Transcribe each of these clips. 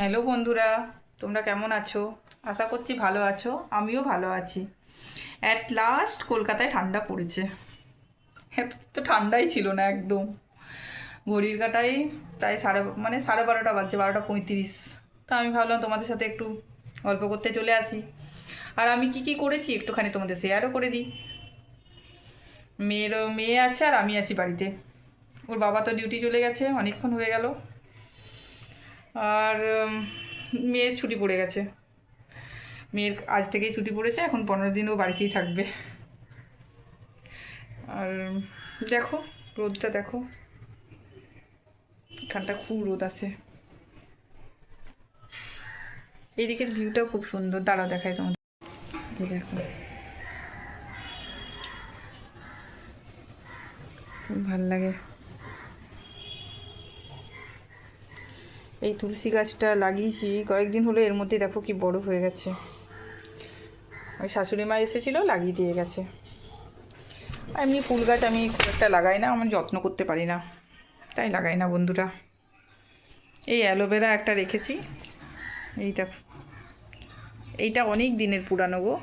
Hello বন্ধুরা, তোমরা কেমন আছো? আশা করছি ভালো আছো। আমিও ভালো আছি। অ্যাট লাস্ট কলকাতায় ঠান্ডা পড়েছে। এত তো ঠান্ডাই ছিল না একদম। ঘড়ির কাঁটায় প্রায় সাড়ে 12টা বাজছে, 12টা 35। তা আমি ভাবলাম তোমাদের সাথে একটু গল্প করতে চলে আসি। আর আমি কি করেছি একটুখানি তোমাদের শেয়ারও করে দিই। মেয়ে আছে আর আমি আছি বাড়িতে। ওর বাবা তো ডিউটি চলে গেছে, অনেকক্ষণ হয়ে গেল। আর মেয়ের ছুটি পড়ে গেছে। মেয়ের আজ থেকেই ছুটি পড়েছে, এখন 15 দিন ও বাড়িতেই থাকবে। আর দেখো, রোদটা দেখো, এখানটা খুব রোদ আছে। এইদিকের ভিউটাও খুব সুন্দর, দাঁড়াও দেখাই তোমাদের। এই দেখো, খুব ভাল লাগে। এই তুলসী গাছটা লাগিয়েছি কয়েকদিন হলো, এর মধ্যে দেখো কি বড় হয়ে গেছে। ওই শাশুড়ি মা এসেছিলো, লাগিয়ে দিয়ে গেছে। এমনি ফুল গাছ আমি খুব একটা লাগাই না, আমার যত্ন করতে পারি না, তাই লাগাই না বন্ধুরা। এই অ্যালোভেরা একটা রেখেছি, এই দেখো, এইটা অনেক দিনের পুরানো গো,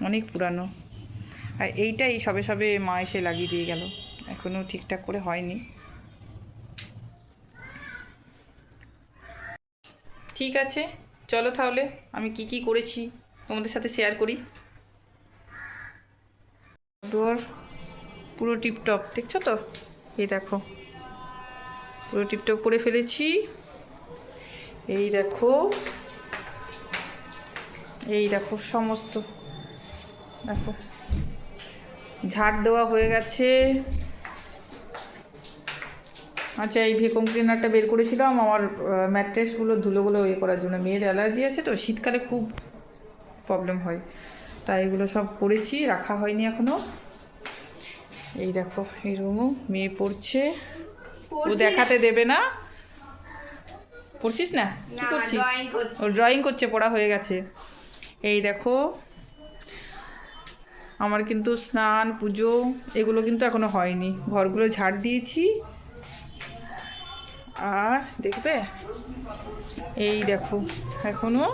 অনেক পুরানো। আর এইটা এই সবে সবে মা এসে লাগিয়ে দিয়ে গেল, এখনও ঠিকঠাক করে হয়নি। ঠিক আছে, চলো তাহলে আমি কি করেছি তোমাদের সাথে শেয়ার করি। ডোর পুরো টিপটপ দেখছো তো, এই দেখো পুরো টিপটপ করে ফেলেছি। এই দেখো, এই দেখো সমস্ত, দেখো ঝাড় দেওয়া হয়ে গেছে। আচ্ছা, এই ভ্যাকুয়াম ক্লিনারটা বের করেছিলাম আমার ম্যাট্রেসগুলো ধুলোগুলো ইয়ে করার জন্য। মেয়ের অ্যালার্জি আছে তো, শীতকালে খুব প্রবলেম হয়, তাই এগুলো সব করেছি, রাখা হয়নি এখনও। এই দেখো, এই রুমও মেয়ে পড়ছে, ও দেখাতে দেবে না। পড়ছিস না? কি করছিস? ও ড্রয়িং করছে, পড়া হয়ে গেছে। এই দেখো, আমার কিন্তু স্নান পুজো এগুলো কিন্তু এখনো হয়নি, ঘরগুলো ঝাড় দিয়েছি। আর দেখবে, এই দেখো এখনো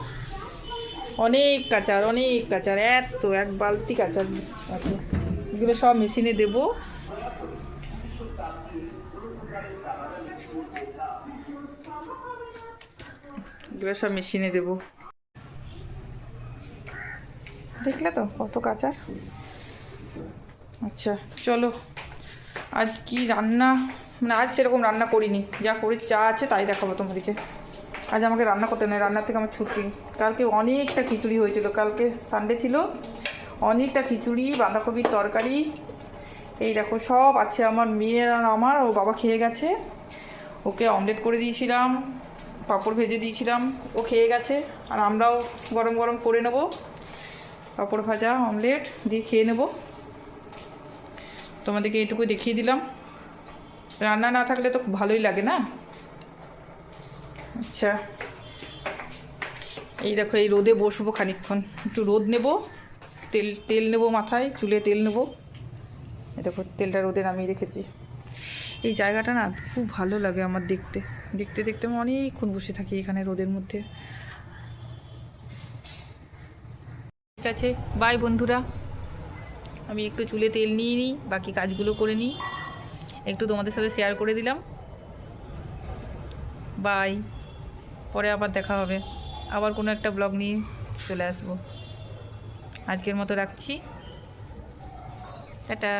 অনেক কাচার, এক বালতি কাচার আছে। এগুলো সব মেশিনে দেবো। এগুলো সব মেশিনে দেবো। দেখলে তো কত কাচার। আচ্ছা চলো, আজ কি রান্না, মানে আজ সেরকম রান্না করিনি, যা আছে তাই দেখাবো তোমাদেরকে। আজ আমাকে রান্না করতে নেই, রান্নার থেকে আমার ছুটি। কালকে অনেকটা খিচুড়ি হয়েছিল, কালকে সানডে ছিল, অনেকটা খিচুড়ি, বাঁধাকপির তরকারি। এই দেখো সব আছে, আমার মেয়ের আর আমার, ও বাবা খেয়ে গেছে। ওকে অমলেট করে দিয়েছিলাম, পাঁপড় ভেজে দিয়েছিলাম, ও খেয়ে গেছে। আর আমরাও গরম গরম করে নেবো, পাঁপড় ভাজা অমলেট দিয়ে খেয়ে নেব। তোমাদেরকে এইটুকু দেখিয়ে দিলাম, রান্না না থাকলে তো ভালোই লাগে না। আচ্ছা, এই দেখো, এই রোদে বসবো খানিকক্ষণ, একটু রোদ নেব, তেল নেব মাথায়, চুলে তেল নেব। এই দেখো তেলটা রোদে নামিয়ে রেখেছি। এই জায়গাটা না খুব ভালো লাগে আমার দেখতে দেখতে দেখতে আমি অনেকক্ষণ বসে থাকি এখানে রোদের মধ্যে। ঠিক আছে, বাই বন্ধুরা। আমি একটু চুলে তেল নিয়ে নিই, বাকি কাজগুলো করে নিই, একটু তোমাদের সাথে শেয়ার করে দিলাম। বাই, পরে আবার দেখা হবে, আবার কোনো একটা ব্লগ নিয়ে চলে আসবো। আজকের মতো রাখছি, টাটা।